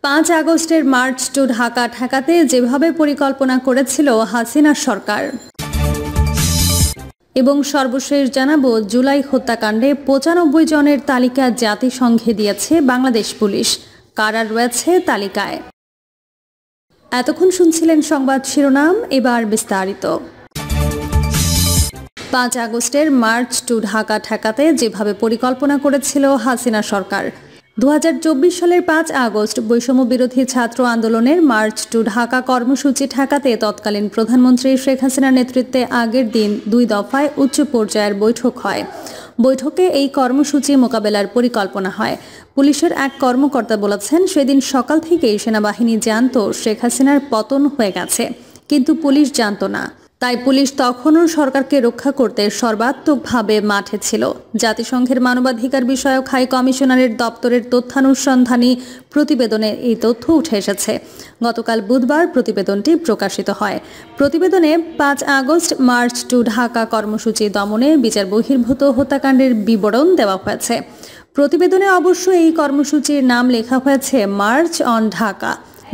5 আগস্টের March two Dhaka ঠেকাতে যেভাবে পরিকল্পনা করেছিল হাসিনা সরকার। এবং সর্বশেষ জানাবো, জুলাই হত্যাকাণ্ডে 95 জনের তালিকা জাতিসংঘে দিয়েছে বাংলাদেশ পুলিশ। কারা রয়েছে তালিকায়? এতক্ষণ শুনছিলেন সংবাদ শিরোনাম, এবার বিস্তারিত। 5 আগস্টের মার্চ টু ঢাকা ঠেকাতে যেভাবে পরিকল্পনা করেছিল হাসিনা সরকার। 2024 সালের 5 আগস্ট বৈষম্য বিরোধী ছাত্র আন্দোলনের মার্চ টু ঢাকা কর্মসূচি ঠেকাতে তৎকালীন প্রধানমন্ত্রী শেখ হাসিনার নেতৃত্বে আগের দিন 2 দফায় উচ্চ পর্যায়ের বৈঠক হয়। বৈঠকে এই কর্মসূচি মোকাবেলার পরিকল্পনা হয়। পুলিশের এক কর্মকর্তা বলেছেন, সেদিন সকাল থেকেই সেনাবাহিনী জানত শেখ হাসিনার পতন হয়ে গেছে, কিন্তু পুলিশ জানত না। তাই পুলিশ তখনও সরকারকে রক্ষা করতে সর্বাত্মকভাবে মাঠে ছিল। জাতিসংঘের মানবাধিকার বিষয়ক হাই কমিশনারের দপ্তরের তথ্যানুসন্ধানী প্রতিবেদনে এই তথ্য উঠে এসেছে। গতকাল বুধবার প্রতিবেদনটি প্রকাশিত হয়। প্রতিবেদনে 5 আগস্ট মার্চ টু ঢাকা কর্মসূচি দমনে বিচার বহির্ভূত হত্যাকাণ্ডের বিবরণ দেওয়া হয়েছে। প্রতিবেদনে অবশ্য এই কর্মসূচির নাম লেখা হয়েছে মার্চ অন ঢাকা।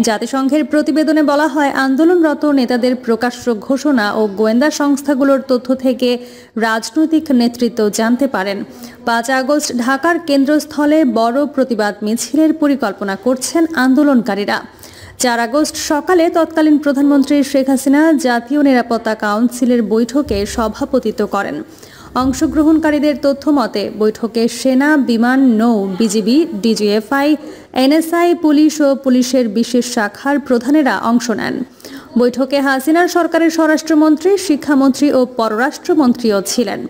জাতিসংঘের প্রতিবেদনে বলা হয়, আন্দোলনরত নেতাদের প্রকাশ্য ঘোষণা ও গোয়েন্দা সংস্থাগুলোর তথ্য থেকে রাজনৈতিক নেতৃত্ব জানতে পারেন। 5 আগস্ট ঢাকার কেন্দ্রস্থলে বড় প্রতিবাদ মিছিলের পরিকল্পনা করছেন আন্দোলনকারীরা। 4 আগস্ট সকালে তৎকালীন প্রধানমন্ত্রী শেখ হাসিনা জাতীয় নিরাপত্তা কাউন্সিলের বৈঠকে সভাপতিত্ব করেন। অংশগ্রহণকারীদের তথ্য মতে বৈঠকে সেনা, বিমান, নৌ, বিজিবি, ডিজিএফআই, এনএসআই, পুলিশ ও পুলিশের বিশেষ শাখার প্রধানেরা অংশ নেন। বৈঠকে হাসিনার সরকারের স্বরাষ্ট্রমন্ত্রী, শিক্ষামন্ত্রী ও পররাষ্ট্রমন্ত্রীও ছিলেন।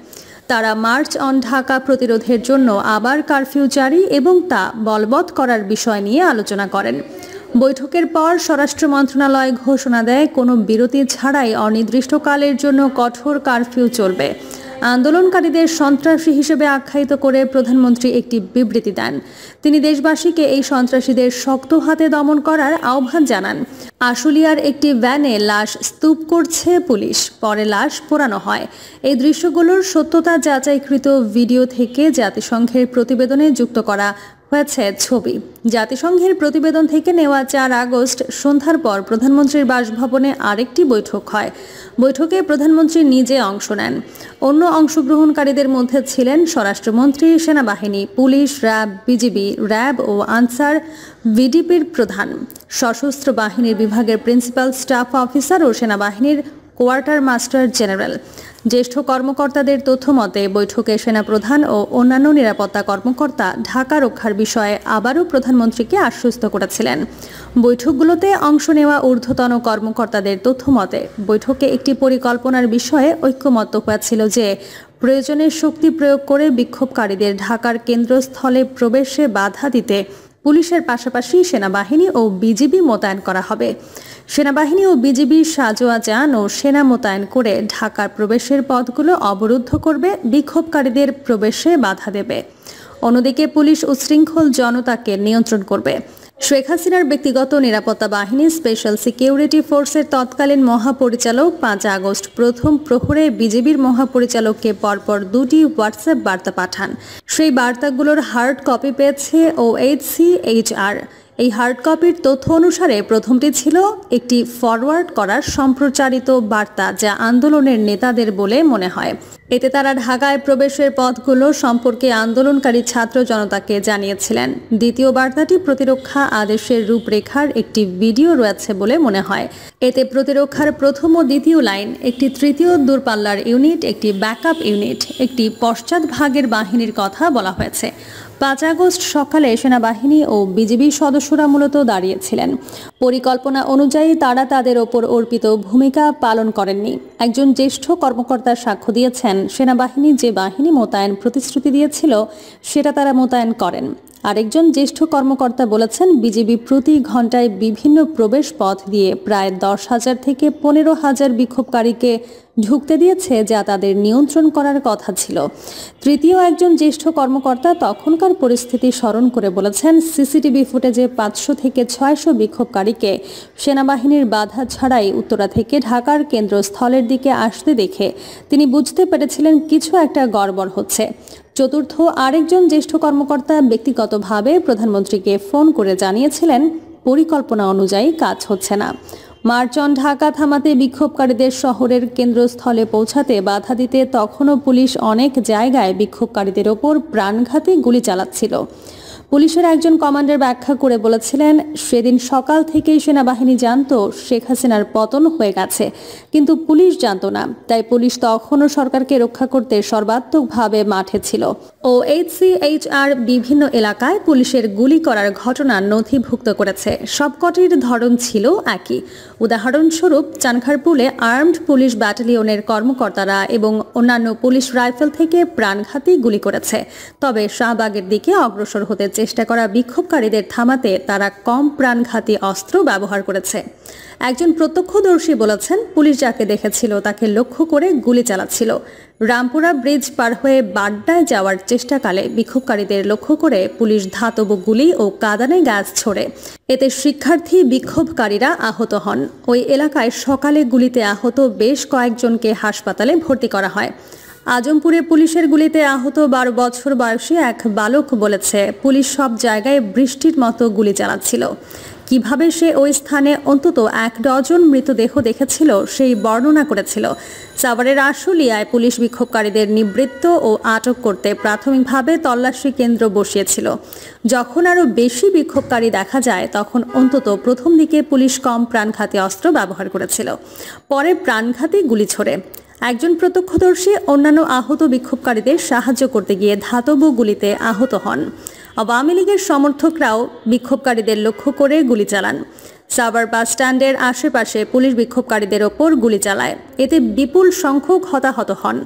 তারা মার্চ অন ঢাকা প্রতিরোধের জন্য আবার কারফিউ জারি এবং তা বলবৎ করার বিষয় নিয়ে আলোচনা করেন। বৈঠকের পর স্বরাষ্ট্র মন্ত্রণালয় ঘোষণা দেয়, কোনো বিরতি ছাড়াই অনির্দিষ্টকালের জন্য কঠোর কারফিউ চলবে। আন্দোলনকারীদের সন্ত্রাসী হিসেবে আখ্যায়িত করে প্রধানমন্ত্রী একটি বিবৃতি দেন। তিনি দেশবাসীকে এই সন্ত্রাসীদের শক্ত হাতে দমন করার আহ্বান জানান। আশুলিয়ার একটি ভ্যানে লাশ স্তূপ করছে পুলিশ, পরে লাশ পোড়ানো হয়। এই দৃশ্যগুলোর সত্যতা যাচাইকৃত ভিডিও থেকে জাতিসংঘের প্রতিবেদনে যুক্ত করা হয়েছে ছবি। জাতিসংঘের প্রতিবেদন থেকে নেওয়া 4 আগস্ট সন্ধ্যার পর প্রধানমন্ত্রীর বাসভবনে আরেকটি বৈঠক হয়। বৈঠকে প্রধানমন্ত্রী নিজে অংশ নেন। অন্য অংশগ্রহণকারীদের মধ্যে ছিলেন স্বরাষ্ট্রমন্ত্রী, সেনাবাহিনী, পুলিশ, র্যাব, বিজিবি, র্যাব ও আনসার ভিডিপির প্রধান, সশস্ত্র বাহিনীর বিভাগের প্রিন্সিপাল স্টাফ অফিসার ও সেনাবাহিনীর কোয়ার্টার মাস্টার জেনারেল। জ্যেষ্ঠ কর্মকর্তাদের তথ্য মতে বৈঠকে সেনাপ্রধান ও অন্যান্য নিরাপত্তা কর্মকর্তা ঢাকা রক্ষার বিষয়ে আবারও প্রধানমন্ত্রীকে আশ্বস্ত করেছিলেন। বৈঠকগুলোতে অংশ নেওয়া ঊর্ধ্বতন কর্মকর্তাদের তথ্য মতে বৈঠকে একটি পরিকল্পনার বিষয়ে ঐক্যমত্য হয়েছিল যে প্রয়োজনে শক্তি প্রয়োগ করে বিক্ষোভকারীদের ঢাকার কেন্দ্রস্থলে প্রবেশে বাধা দিতে পুলিশের পাশাপাশি সেনাবাহিনী ও বিজিবি মোতায়েন করা হবে। সেনাবাহিনী ও বিজিবি সাজোয়া যান ও সেনা মোতায়েন করে ঢাকার প্রবেশের পথগুলো অবরুদ্ধ করবে, বিক্ষোভকারীদের প্রবেশে বাধা দেবে। অন্যদিকে পুলিশ উচ্ছৃঙ্খল জনতাকে নিয়ন্ত্রণ করবে। শেখ হাসিনার ব্যক্তিগত নিরাপত্তা বাহিনী স্পেশাল সিকিউরিটি ফোর্সের তৎকালীন মহাপরিচালক 5 আগস্ট প্রথম প্রহরে বিজিবির মহাপরিচালককে পরপর 2টি হোয়াটসঅ্যাপ বার্তা পাঠান। সেই বার্তাগুলোর হার্ড কপি পেয়েছে OHCHR। এই হার্ড কপির তথ্য অনুসারে প্রথমটি ছিল একটি ফরওয়ার্ড করা সম্প্রচারিত বার্তা, যা আন্দোলনের নেতাদের বলে মনে হয়। এতে তারা ঢাকায় প্রবেশের পথগুলো সম্পর্কে আন্দোলনকারী ছাত্র জনতাকে জানিয়েছিলেন। দ্বিতীয় বার্তাটি প্রতিরক্ষা আদেশের রূপরেখার একটি ভিডিও রয়েছে বলে মনে হয়। এতে প্রতিরক্ষার প্রথম ও দ্বিতীয় লাইন, একটি তৃতীয় দূরপাল্লার ইউনিট, একটি ব্যাকআপ ইউনিট, একটি পশ্চাৎভাগের বাহিনীর কথা বলা হয়েছে। 5 আগস্ট সকালে সেনাবাহিনী ও বিজিবি সদস্যরা মূলত দাঁড়িয়েছিলেন। পরিকল্পনা অনুযায়ী তারা তাদের ওপর অর্পিত ভূমিকা পালন করেননি। একজন জ্যেষ্ঠ কর্মকর্তা সাক্ষ্য দিয়েছেন, সেনাবাহিনী যে বাহিনী মোতায়েন প্রতিশ্রুতি দিয়েছিল সেটা তারা মোতায়েন করেন। আরেকজন জ্যেষ্ঠ কর্মকর্তা বলেছেন, বিজিবি প্রতি ঘন্টায় বিভিন্ন প্রবেশ পথ দিয়ে প্রায় 10,000 থেকে 15,000 বিক্ষোভকারীকে ঢুকতে দিয়েছে, যা তাদের নিয়ন্ত্রণ করার কথা ছিল। তৃতীয় একজন জ্যেষ্ঠ কর্মকর্তা তখনকার পরিস্থিতি স্মরণ করে বলেছেন, সিসিটিভি ফুটেজে 500 থেকে 600 বিক্ষোভকারীকে সেনাবাহিনীর বাধা ছাড়াই উত্তরা থেকে ঢাকার কেন্দ্রস্থলের দিকে আসতে দেখে তিনি বুঝতে পেরেছিলেন কিছু একটা গড়বড় হচ্ছে। চতুর্থ আরেকজন জ্যেষ্ঠ কর্মকর্তা ব্যক্তিগতভাবে প্রধানমন্ত্রীকে ফোন করে জানিয়েছিলেন, পরিকল্পনা অনুযায়ী কাজ হচ্ছে না। মার্চ অন ঢাকা থামাতে বিক্ষোভকারীদের শহরের কেন্দ্রস্থলে পৌঁছাতে বাধা দিতে তখনও পুলিশ অনেক জায়গায় বিক্ষোভকারীদের ওপর প্রাণঘাতী গুলি চালাচ্ছিল। পুলিশের একজন কমান্ডার ব্যাখ্যা করে বলেছিলেন, সেদিন সকাল থেকেই সেনাবাহিনী জানত শেখ হাসিনার পতন হয়ে গেছে, কিন্তু পুলিশ জানত না। তাই পুলিশ তখনও সরকারকে রক্ষা করতে সর্বাত্মকভাবে মাঠে ছিল। OHCHR বিভিন্ন এলাকায় পুলিশের গুলি করার ঘটনা নথিভুক্ত করেছে। সবকটির ধরন ছিল একই। উদাহরণস্বরূপ, চানখারপুলে আর্মড পুলিশ ব্যাটালিয়নের কর্মকর্তারা এবং অন্যান্য পুলিশ রাইফেল থেকে প্রাণঘাতী গুলি করেছে। তবে শাহবাগের দিকে অগ্রসর হতে চেষ্টা করা বিক্ষোভকারীদের থামাতে তারা কম প্রাণঘাতী অস্ত্র ব্যবহার করেছে। একজন প্রত্যক্ষদর্শী বলেছেন, পুলিশ যাকে দেখেছিল তাকে লক্ষ্য করে গুলি চালাচ্ছিল। রামপুরা ব্রিজ পার হয়ে বাড্ডায় যাওয়ার চেষ্টাকালে বিক্ষোভকারীদের লক্ষ্য করে পুলিশ ধাতব গুলি ও কাঁদানে গ্যাস ছোড়ে। এতে শিক্ষার্থী বিক্ষোভকারীরা আহত হন। ওই এলাকায় সকালে গুলিতে আহত বেশ কয়েকজনকে হাসপাতালে ভর্তি করা হয়। আজমপুরে পুলিশের গুলিতে আহত 12 বছর বয়সী এক বালক বলেছে, পুলিশ সব জায়গায় বৃষ্টির মতো গুলি চালাচ্ছিল। কিভাবে সে ওই স্থানে অন্তত 1 ডজন মৃতদেহ দেখেছিল সেই বর্ণনা করেছিল। সাভারের আশুলিয়ায় পুলিশ বিক্ষোভকারীদের নিবৃত্ত ও আটক করতে প্রাথমিকভাবে তল্লাশি কেন্দ্র বসিয়েছিল। যখন আরও বেশি বিক্ষোভকারী দেখা যায়, তখন অন্তত প্রথম দিকে পুলিশ কম প্রাণঘাতী অস্ত্র ব্যবহার করেছিল, পরে প্রাণঘাতী গুলি ছোড়ে। একজন প্রত্যক্ষদর্শী অন্যান্য আহত বিক্ষোভকারীদের সাহায্য করতে গিয়ে ধাতব গুলিতে আহত হন। আওয়ামী লীগের সমর্থকরাও বিক্ষোভকারীদের লক্ষ্য করে গুলি চালান। সাভার বাস স্ট্যান্ডের আশেপাশে পুলিশ বিক্ষোভকারীদের ওপর গুলি চালায়। এতে বিপুল সংখ্যক হতাহত হন।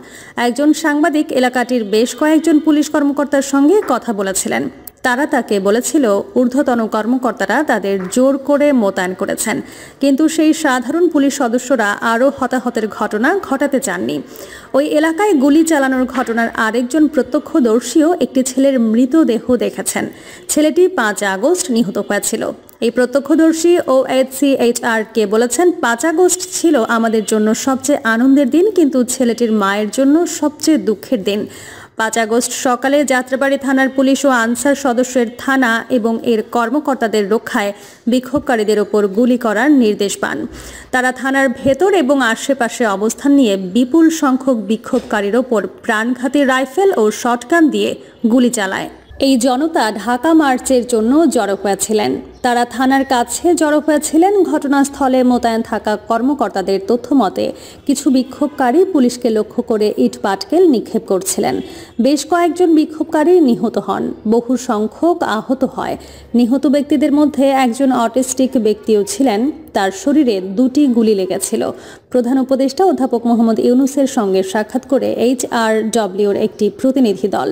একজন সাংবাদিক এলাকাটির বেশ কয়েকজন পুলিশ কর্মকর্তার সঙ্গে কথা বলেছিলেন। তারা তাকে বলেছিল, ঊর্ধ্বতন কর্মকর্তারা তাদের জোর করে মোতায়েন করেছেন, কিন্তু সেই সাধারণ পুলিশ সদস্যরা আরও হতাহতের ঘটনা ঘটাতে চাননি। ওই এলাকায় গুলি চালানোর ঘটনার আরেকজন প্রত্যক্ষদর্শীও একটি ছেলের মৃতদেহ দেখেছেন। ছেলেটি 5 আগস্ট নিহত হয়েছিল। এই প্রত্যক্ষদর্শী OHCHR-কে বলেছেন, 5 আগস্ট ছিল আমাদের জন্য সবচেয়ে আনন্দের দিন, কিন্তু ছেলেটির মায়ের জন্য সবচেয়ে দুঃখের দিন। 5 আগস্ট সকালে যাত্রাবাড়ী থানার পুলিশ ও আনসার সদস্যের থানা এবং এর কর্মকর্তাদের রক্ষায় বিক্ষোভকারীদের ওপর গুলি করার নির্দেশ পান। তারা থানার ভেতর এবং আশেপাশে অবস্থান নিয়ে বিপুল সংখ্যক বিক্ষোভকারীর ওপর প্রাণঘাতী রাইফেল ও শটগান দিয়ে গুলি চালায়। এই জনতা ঢাকা মার্চের জন্য জড়ো হয়েছিলেন। তারা থানার কাছে জড়ো হয়েছিলেন। ঘটনাস্থলে মোতায়েন থাকা কর্মকর্তাদের তথ্য মতে কিছু বিক্ষোভকারী পুলিশকে লক্ষ্য করে ইট পাটকেল নিক্ষেপ করছিলেন। বেশ কয়েকজন বিক্ষোভকারী নিহত হন, বহু সংখ্যক আহত হয়। নিহত ব্যক্তিদের মধ্যে একজন অটিস্টিক ব্যক্তিও ছিলেন। তার শরীরে 2টি গুলি লেগেছিল। প্রধান উপদেষ্টা অধ্যাপক মোহাম্মদ ইউনূসের সঙ্গে সাক্ষাৎ করে HRW-র একটি প্রতিনিধি দল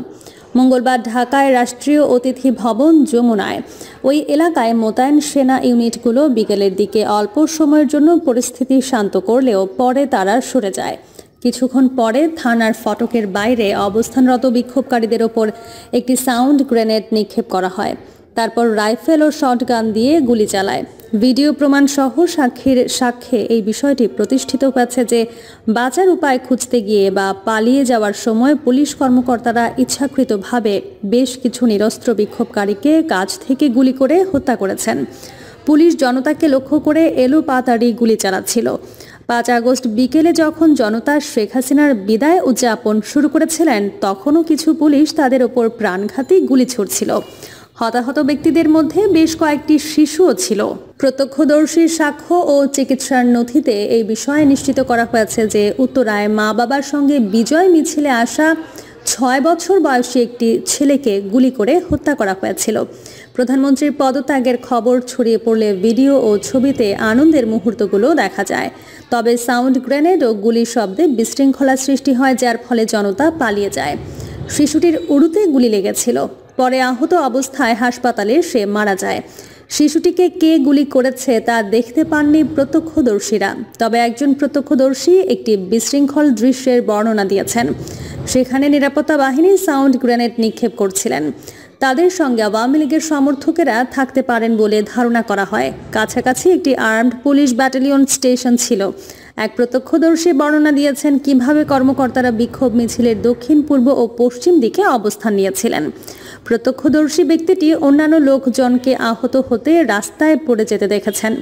মঙ্গলবার ঢাকায় রাষ্ট্রীয় অতিথি ভবন যমুনায় ওই এলাকায় মোতায়েন সেনা ইউনিটগুলো বিকেলের দিকে অল্প সময়ের জন্য পরিস্থিতি শান্ত করলেও পরে তারা সরে যায়। কিছুক্ষণ পরে থানার ফটকের বাইরে অবস্থানরত বিক্ষোভকারীদের ওপর একটি সাউন্ড গ্রেনেড নিক্ষেপ করা হয়। তারপর রাইফেল ও শটগান দিয়ে গুলি চালায়। ভিডিও প্রমাণ সহ সাক্ষীর সাক্ষ্যে এই বিষয়টি প্রতিষ্ঠিত হয়েছে যে বাঁচার উপায় খুঁজতে গিয়ে বা পালিয়ে যাওয়ার সময় পুলিশ কর্মকর্তারা ইচ্ছাকৃতভাবে বেশ কিছু নিরস্ত্র বিক্ষোভকারীকে কাছ থেকে গুলি করে হত্যা করেছেন। পুলিশ জনতাকে লক্ষ্য করে এলোপাতাড়ি গুলি চালাচ্ছিল। 5 আগস্ট বিকেলে যখন জনতা শেখ হাসিনার বিদায় উদযাপন শুরু করেছিলেন, তখনও কিছু পুলিশ তাদের ওপর প্রাণঘাতী গুলি ছুড়ছিল। হতাহত ব্যক্তিদের মধ্যে বেশ কয়েকটি শিশুও ছিল। প্রত্যক্ষদর্শীর সাক্ষ্য ও চিকিৎসার নথিতে এই বিষয়ে নিশ্চিত করা হয়েছে যে উত্তরায় মা-বাবার সঙ্গে বিজয় মিছিলে আসা 6 বছর বয়সী একটি ছেলেকে গুলি করে হত্যা করা হয়েছিল। প্রধানমন্ত্রীর পদত্যাগের খবর ছড়িয়ে পড়লে ভিডিও ও ছবিতে আনন্দের মুহূর্তগুলো দেখা যায়। তবে সাউন্ড গ্রেনেড ও গুলির শব্দে বিশৃঙ্খলা সৃষ্টি হয়, যার ফলে জনতা পালিয়ে যায়। শিশুটির উরুতে গুলি লেগেছিল। পরে আহত অবস্থায় হাসপাতালে সে মারা যায়। শিশুটিকে কে গুলি করেছে তা দেখতে পাননি প্রত্যক্ষদর্শীরা। তবে একজন প্রত্যক্ষদর্শী একটি বিশৃঙ্খল দৃশ্যের বর্ণনা দিয়েছেন। সেখানে নিরাপত্তা বাহিনী সাউন্ড গ্রেনেড নিক্ষেপ করছিলেন। তাদের সঙ্গে আওয়ামী লীগের সমর্থকেরা থাকতে পারেন বলে ধারণা করা হয়। কাছাকাছি একটি আর্মড পুলিশ ব্যাটালিয়ন স্টেশন ছিল। এক প্রত্যক্ষদর্শী বর্ণনা দিয়েছেন কিভাবে কর্মকর্তারা বিক্ষোভ মিছিলের দক্ষিণ, পূর্ব ও পশ্চিম দিকে অবস্থান নিয়েছিলেন। প্রত্যক্ষদর্শী ব্যক্তিটি অন্যান্য লোকজনকে আহত হতে রাস্তায় পড়ে যেতে দেখেছেন।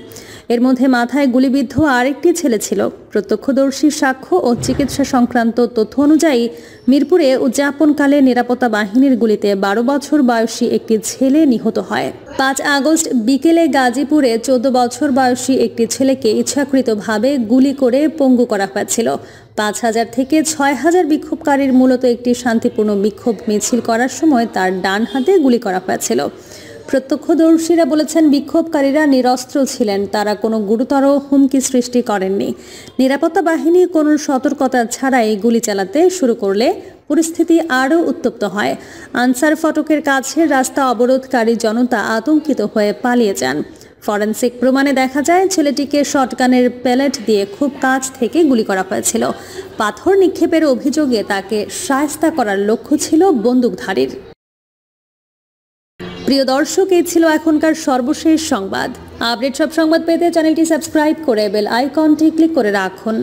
এর মধ্যে মাথায় গুলিবিদ্ধ আরেকটি ছেলে ছিল। প্রত্যক্ষদর্শীর সাক্ষ্য ও চিকিৎসা সংক্রান্ত তথ্য অনুযায়ী মিরপুরে উদযাপনকালে নিরাপত্তা বাহিনীর গুলিতে 12 বছর বয়সী একটি ছেলে নিহত হয়। 5 আগস্ট বিকেলে গাজীপুরে 14 বছর বয়সী একটি ছেলেকে ইচ্ছাকৃতভাবে গুলি করে পঙ্গু করা হয়েছিল। 5000 থেকে 6000 বিক্ষোভকারীর মূলত একটি শান্তিপূর্ণ বিক্ষোভ মিছিল করার সময় তার ডান হাতে গুলি করা হয়েছিল। প্রত্যক্ষদর্শীরা বলেছেন, বিক্ষোভকারীরা নিরস্ত্র ছিলেন, তারা কোনো গুরুতর হুমকি সৃষ্টি করেননি। নিরাপত্তা বাহিনী কোনো সতর্কতা ছাড়াই গুলি চালাতে শুরু করলে পরিস্থিতি আরও উত্তপ্ত হয়। আনসার ফটকের কাছে রাস্তা অবরোধকারী জনতা আতঙ্কিত হয়ে পালিয়ে যান। ফরেনসিক প্রমাণে দেখা যায়, ছেলেটিকে শটগানের প্যালেট দিয়ে খুব কাছ থেকে গুলি করা হয়েছিল। পাথর নিক্ষেপের অভিযোগে তাকে শায়েস্তা করার লক্ষ্য ছিল বন্দুকধারীর। প্রিয় দর্শক, এই ছিল এখনকার সর্বশেষ সংবাদ। আপডেট সব সংবাদ পেতে চ্যানেলটি সাবস্ক্রাইব করে বেল আইকনটি ক্লিক করে রাখুন।